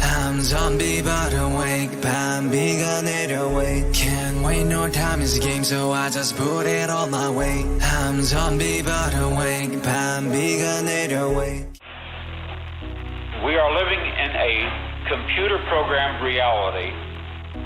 I'm zombie but awake 밤비가 내려way Can't wait no time is a game so I just put it all my way I'm zombie but awake 밤비가 내려way We are living in a computer-programmed reality.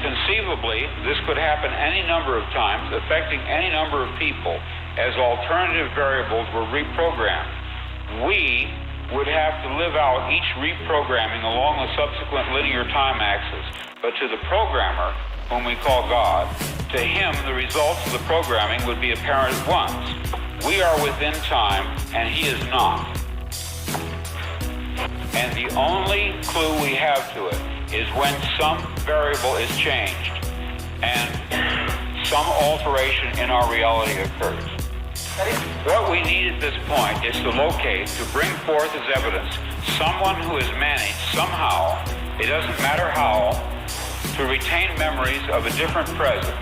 Conceivably, this could happen any number of times, affecting any number of people, as alternative variables were reprogrammed. We would have to live out each reprogramming along the subsequent linear time axis. But to the programmer, whom we call God, to him the results of the programming would be apparent at once. We are within time, and he is not. And the only clue we have to it is when some variable is changed and some alteration in our reality occurs. What we need at this point is to locate, to bring forth as evidence, someone who has managed somehow, it doesn't matter how, to retain memories of a different present,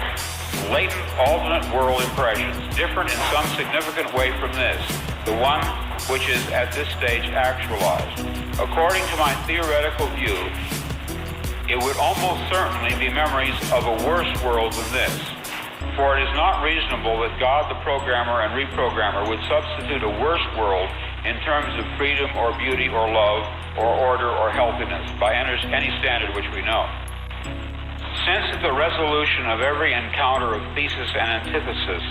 latent alternate world impressions, different in some significant way from this, the one which is at this stage actualized. According to my theoretical view, it would almost certainly be memories of a worse world than this. For it is not reasonable that God the programmer and reprogrammer would substitute a worse world in terms of freedom or beauty or love or order or healthiness by any standard which we know. Since at the resolution of every encounter of thesis and antithesis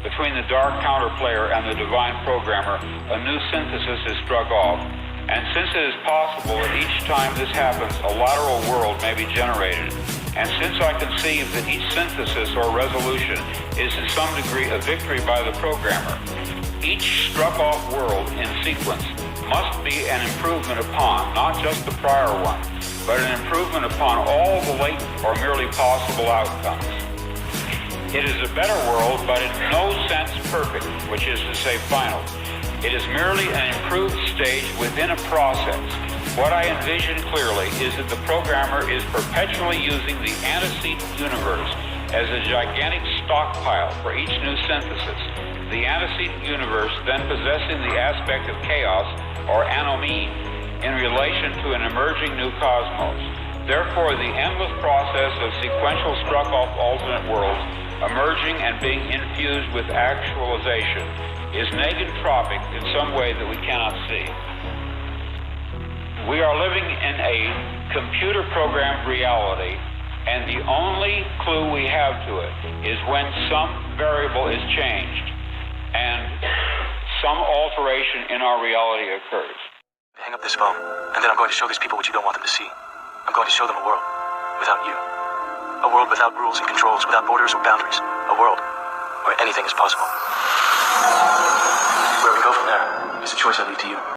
between the dark counterplayer and the divine programmer, a new synthesis is struck off. And since it is possible that each time this happens, a lateral world may be generated, and since I conceive that each synthesis or resolution is to some degree a victory by the programmer, each struck-off world in sequence must be an improvement upon, not just the prior one, but an improvement upon all the latent or merely possible outcomes. It is a better world, but in no sense perfect, which is to say final. It is merely an improved stage within a process. What I envision clearly is that the programmer is perpetually using the antecedent universe as a gigantic stockpile for each new synthesis, the antecedent universe then possessing the aspect of chaos or anomie in relation to an emerging new cosmos. Therefore, the endless process of sequential struck-off alternate worlds emerging and being infused with actualization is negentropic in some way that we cannot see. We are living in a computer-programmed reality, and the only clue we have to it is when some variable is changed and some alteration in our reality occurs. Hang up this phone, and then I'm going to show these people what you don't want them to see. I'm going to show them a world without you. A world without rules and controls, without borders or boundaries. A world where anything is possible. Where we go from there is a choice I leave to you.